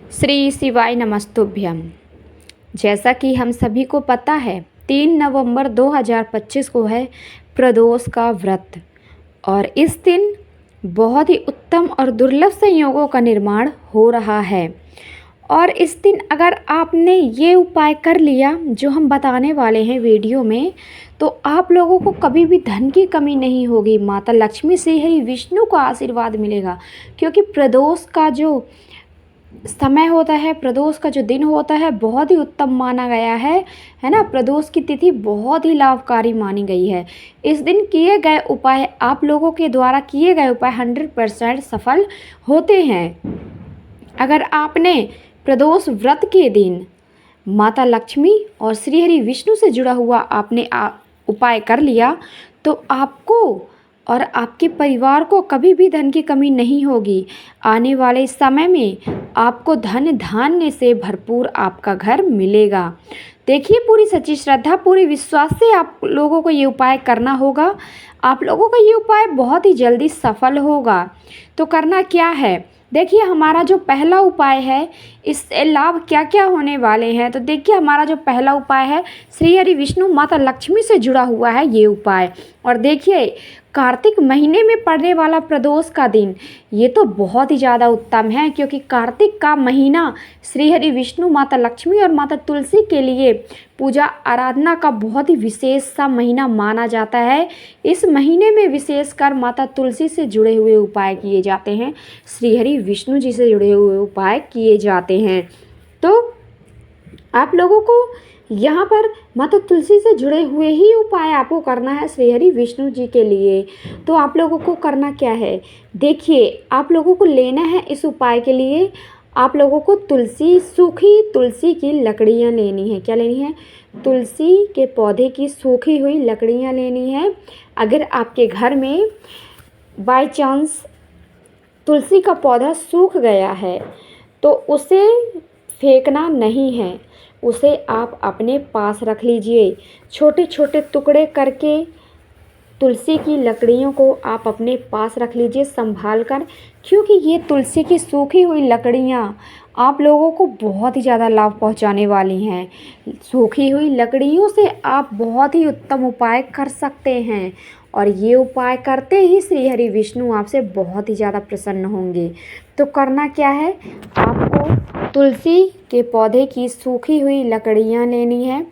श्री शिवाय नमस्तुभ्यम। जैसा कि हम सभी को पता है 3 नवंबर 2025 को है प्रदोष का व्रत और इस दिन बहुत ही उत्तम और दुर्लभ संयोगों का निर्माण हो रहा है। और इस दिन अगर आपने ये उपाय कर लिया जो हम बताने वाले हैं वीडियो में, तो आप लोगों को कभी भी धन की कमी नहीं होगी। माता लक्ष्मी से ही विष्णु का आशीर्वाद मिलेगा, क्योंकि प्रदोष का जो समय होता है, प्रदोष का जो दिन होता है, बहुत ही उत्तम माना गया है ना। प्रदोष की तिथि बहुत ही लाभकारी मानी गई है। इस दिन किए गए उपाय, आप लोगों के द्वारा किए गए उपाय 100% सफल होते हैं। अगर आपने प्रदोष व्रत के दिन माता लक्ष्मी और श्री हरि विष्णु से जुड़ा हुआ आपने उपाय कर लिया, तो आपको और आपके परिवार को कभी भी धन की कमी नहीं होगी। आने वाले समय में आपको धन धान्य से भरपूर आपका घर मिलेगा। देखिए, पूरी सच्ची श्रद्धा, पूरी विश्वास से आप लोगों को ये उपाय करना होगा। आप लोगों का ये उपाय बहुत ही जल्दी सफल होगा। तो करना क्या है, देखिए हमारा जो पहला उपाय है, इससे लाभ क्या क्या होने वाले हैं। तो देखिए, हमारा जो पहला उपाय है, श्री हरि विष्णु माता लक्ष्मी से जुड़ा हुआ है ये उपाय। और देखिए, कार्तिक महीने में पड़ने वाला प्रदोष का दिन, ये तो बहुत ही ज़्यादा उत्तम है, क्योंकि कार्तिक का महीना श्री हरि विष्णु, माता लक्ष्मी और माता तुलसी के लिए पूजा आराधना का बहुत ही विशेष सा महीना माना जाता है। इस महीने में विशेषकर माता तुलसी से जुड़े हुए उपाय किए जाते हैं, श्री हरि विष्णु जी से जुड़े हुए उपाय किए जाते हैं। तो आप लोगों को यहाँ पर माता तुलसी से जुड़े हुए ही उपाय आपको करना है श्री हरि विष्णु जी के लिए। तो आप लोगों को करना क्या है, देखिए आप लोगों को लेना है इस उपाय के लिए, आप लोगों को तुलसी, सूखी तुलसी की लकड़ियाँ लेनी है। क्या लेनी है, तुलसी के पौधे की सूखी हुई लकड़ियाँ लेनी है। अगर आपके घर में बाय चांस तुलसी का पौधा सूख गया है, तो उसे फेंकना नहीं है, उसे आप अपने पास रख लीजिए। छोटे छोटे टुकड़े करके तुलसी की लकड़ियों को आप अपने पास रख लीजिए संभाल कर, क्योंकि ये तुलसी की सूखी हुई लकड़ियाँ आप लोगों को बहुत ही ज़्यादा लाभ पहुंचाने वाली हैं। सूखी हुई लकड़ियों से आप बहुत ही उत्तम उपाय कर सकते हैं, और ये उपाय करते ही श्री हरि विष्णु आपसे बहुत ही ज़्यादा प्रसन्न होंगे। तो करना क्या है, आपको तुलसी के पौधे की सूखी हुई लकड़ियाँ लेनी है,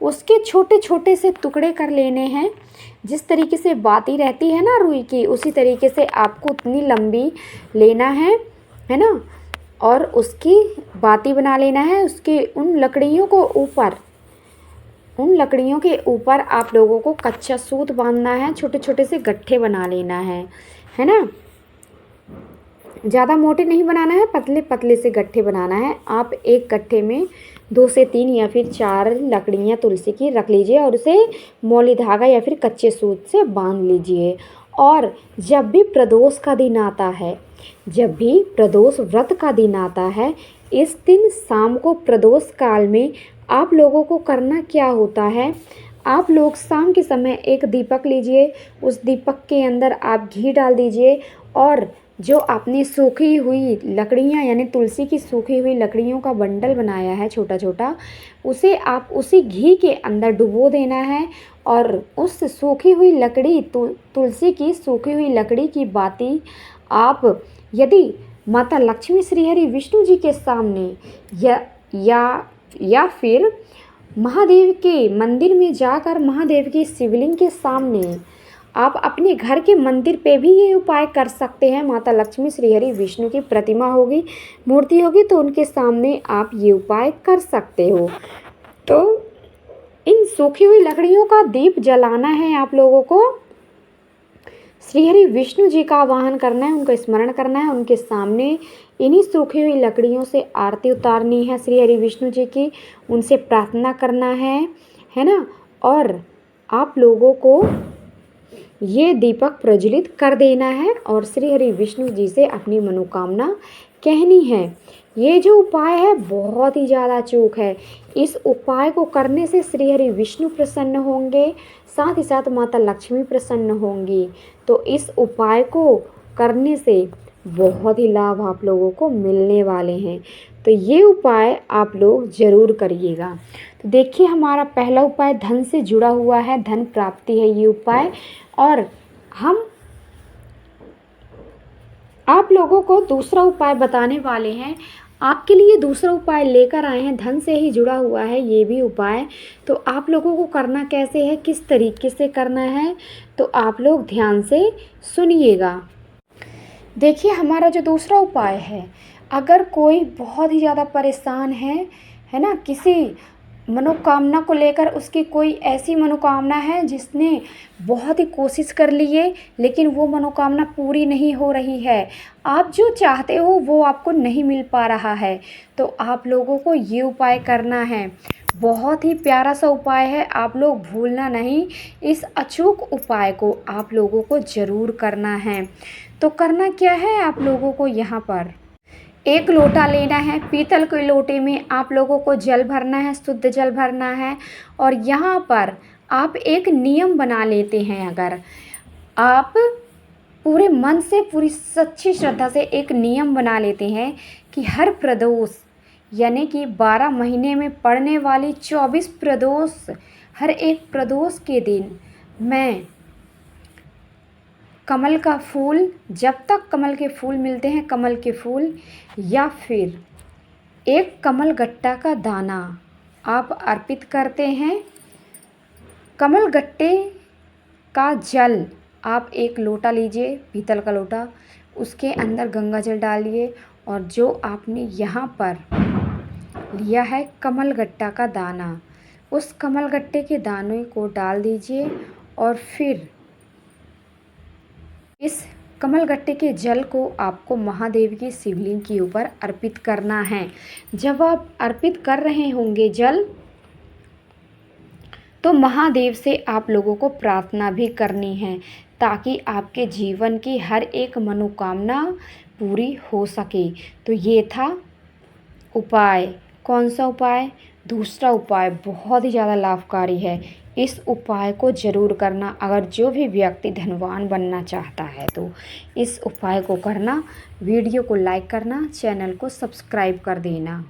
उसके छोटे छोटे से टुकड़े कर लेने हैं। जिस तरीके से बाती रहती है ना रुई की, उसी तरीके से आपको उतनी लंबी लेना है ना, और उसकी बाती बना लेना है। उसके उन लकड़ियों के ऊपर आप लोगों को कच्चा सूत बांधना है, छोटे छोटे से गट्ठे बना लेना है ना। ज़्यादा मोटे नहीं बनाना है, पतले पतले से गट्ठे बनाना है। आप एक गट्ठे में 2 से 3 या फिर 4 लकड़ियाँ तुलसी की रख लीजिए, और उसे मौली धागा या फिर कच्चे सूत से बांध लीजिए। और जब भी प्रदोष का दिन आता है, जब भी प्रदोष व्रत का दिन आता है, इस दिन शाम को प्रदोष काल में आप लोगों को करना क्या होता है, आप लोग शाम के समय एक दीपक लीजिए, उस दीपक के अंदर आप घी डाल दीजिए, और जो आपने सूखी हुई लकड़ियाँ यानी तुलसी की सूखी हुई लकड़ियों का बंडल बनाया है छोटा छोटा, उसे आप उसी घी के अंदर डुबो देना है। और उस सूखी हुई लकड़ी, तुलसी की सूखी हुई लकड़ी की बाती आप यदि माता लक्ष्मी, श्री हरि विष्णु जी के सामने या फिर महादेव के मंदिर में जाकर महादेव की शिवलिंग के सामने, आप अपने घर के मंदिर पे भी ये उपाय कर सकते हैं। माता लक्ष्मी, श्री हरि विष्णु की प्रतिमा होगी, मूर्ति होगी, तो उनके सामने आप ये उपाय कर सकते हो। तो इन सूखी हुई लकड़ियों का दीप जलाना है आप लोगों को, श्री हरि विष्णु जी का आवाहन करना है, उनका स्मरण करना है, उनके सामने इन्हीं सूखी हुई लकड़ियों से आरती उतारनी है श्री हरि विष्णु जी की, उनसे प्रार्थना करना है ना। और आप लोगों को ये दीपक प्रज्वलित कर देना है और श्री हरि विष्णु जी से अपनी मनोकामना कहनी है। ये जो उपाय है बहुत ही ज़्यादा चूक है। इस उपाय को करने से श्री हरि विष्णु प्रसन्न होंगे, साथ ही साथ माता लक्ष्मी प्रसन्न होंगी। तो इस उपाय को करने से बहुत ही लाभ आप लोगों को मिलने वाले हैं। तो ये उपाय आप लोग ज़रूर करिएगा। तो देखिए, हमारा पहला उपाय धन से जुड़ा हुआ है, धन प्राप्ति है ये उपाय। और हम आप लोगों को दूसरा उपाय बताने वाले हैं। आपके लिए दूसरा उपाय लेकर आए हैं, धन से ही जुड़ा हुआ है ये भी उपाय। तो आप लोगों को करना कैसे है, किस तरीके से करना है, तो आप लोग ध्यान से सुनिएगा। देखिए, हमारा जो दूसरा उपाय है, अगर कोई बहुत ही ज़्यादा परेशान है ना, किसी मनोकामना को लेकर, उसकी कोई ऐसी मनोकामना है जिसने बहुत ही कोशिश कर ली है लेकिन वो मनोकामना पूरी नहीं हो रही है, आप जो चाहते हो वो आपको नहीं मिल पा रहा है, तो आप लोगों को ये उपाय करना है। बहुत ही प्यारा सा उपाय है, आप लोग भूलना नहीं। इस अचूक उपाय को आप लोगों को ज़रूर करना है। तो करना क्या है, आप लोगों को यहाँ पर एक लोटा लेना है। पीतल के लोटे में आप लोगों को जल भरना है, शुद्ध जल भरना है। और यहाँ पर आप एक नियम बना लेते हैं। अगर आप पूरे मन से, पूरी सच्ची श्रद्धा से एक नियम बना लेते हैं कि हर प्रदोष, यानी कि 12 महीने में पड़ने वाली 24 प्रदोष, हर एक प्रदोष के दिन मैं कमल का फूल, जब तक कमल के फूल मिलते हैं, कमल के फूल या फिर एक कमल गट्टा का दाना आप अर्पित करते हैं। कमल गट्टे का जल आप एक लोटा लीजिए, पीतल का लोटा, उसके अंदर गंगा जल डालिए और जो आपने यहाँ पर लिया है कमल गट्टा का दाना, उस कमल गट्टे के दाने को डाल दीजिए और फिर इस कमल गट्टे के जल को आपको महादेव की शिवलिंग के ऊपर अर्पित करना है। जब आप अर्पित कर रहे होंगे जल, तो महादेव से आप लोगों को प्रार्थना भी करनी है ताकि आपके जीवन की हर एक मनोकामना पूरी हो सके। तो ये था उपाय। कौन सा उपाय? दूसरा उपाय बहुत ही ज़्यादा लाभकारी है। इस उपाय को ज़रूर करना। अगर जो भी व्यक्ति धनवान बनना चाहता है तो इस उपाय को करना। वीडियो को लाइक करना, चैनल को सब्सक्राइब कर देना।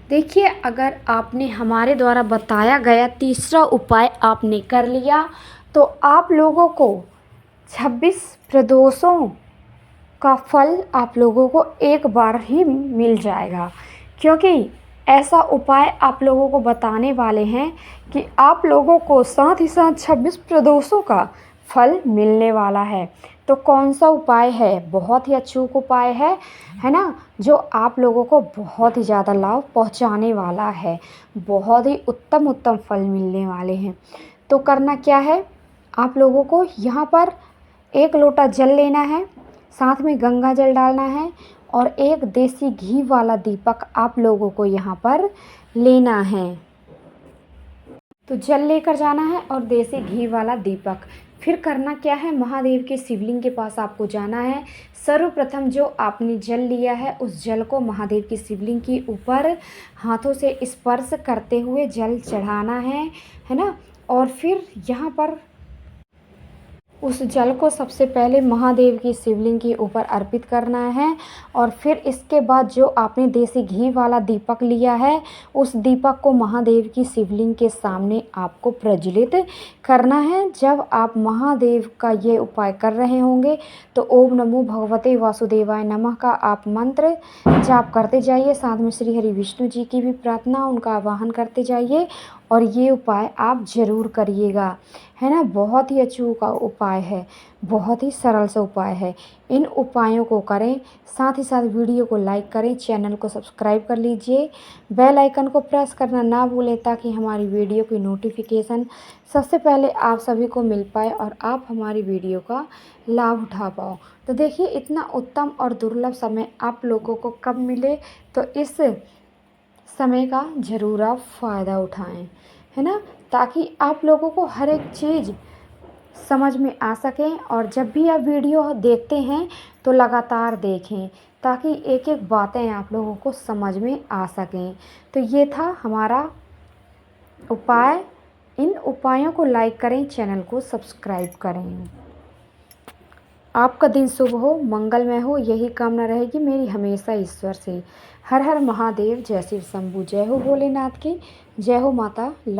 देखिए, अगर आपने हमारे द्वारा बताया गया तीसरा उपाय आपने कर लिया तो आप लोगों को 26 प्रदोषों का फल आप लोगों को एक बार ही मिल जाएगा, क्योंकि ऐसा उपाय आप लोगों को बताने वाले हैं कि आप लोगों को साथ ही साथ 26 प्रदोषों का फल मिलने वाला है। तो कौन सा उपाय है? बहुत ही अचूक उपाय है ना, जो आप लोगों को बहुत ही ज़्यादा लाभ पहुंचाने वाला है। बहुत ही उत्तम उत्तम फल मिलने वाले हैं। तो करना क्या है, आप लोगों को यहाँ पर एक लोटा जल लेना है, साथ में गंगा जल डालना है और एक देसी घी वाला दीपक आप लोगों को यहाँ पर लेना है। तो जल लेकर जाना है और देसी घी वाला दीपक। फिर करना क्या है, महादेव के शिवलिंग के पास आपको जाना है। सर्वप्रथम जो आपने जल लिया है उस जल को महादेव की शिवलिंग के ऊपर हाथों से स्पर्श करते हुए जल चढ़ाना है ना। और फिर यहाँ पर उस जल को सबसे पहले महादेव की शिवलिंग के ऊपर अर्पित करना है और फिर इसके बाद जो आपने देसी घी वाला दीपक लिया है उस दीपक को महादेव की शिवलिंग के सामने आपको प्रज्वलित करना है। जब आप महादेव का ये उपाय कर रहे होंगे तो ओम नमो भगवते वासुदेवाय नमः का आप मंत्र जाप करते जाइए। साथ में श्री हरि विष्णु जी की भी प्रार्थना, उनका आवाहन करते जाइए और ये उपाय आप ज़रूर करिएगा, है ना। बहुत ही अचूक उपाय है, बहुत ही सरल सा उपाय है। इन उपायों को करें, साथ ही साथ वीडियो को लाइक करें, चैनल को सब्सक्राइब कर लीजिए, बेल आइकन को प्रेस करना ना भूलें ताकि हमारी वीडियो की नोटिफिकेशन सबसे पहले आप सभी को मिल पाए और आप हमारी वीडियो का लाभ उठा पाओ। तो देखिए, इतना उत्तम और दुर्लभ समय आप लोगों को कब मिले, तो इस समय का ज़रूर आप फ़ायदा उठाएं, है ना, ताकि आप लोगों को हर एक चीज़ समझ में आ सके। और जब भी आप वीडियो देखते हैं तो लगातार देखें ताकि एक एक बातें आप लोगों को समझ में आ सकें। तो ये था हमारा उपाय। इन उपायों को लाइक करें, चैनल को सब्सक्राइब करें। आपका दिन शुभ हो, मंगलमय हो, यही कामना रहेगी मेरी हमेशा ईश्वर से। हर हर महादेव, जय शिव शंभू, जय हो भोलेनाथ की, जय हो माता लक्ष्मी।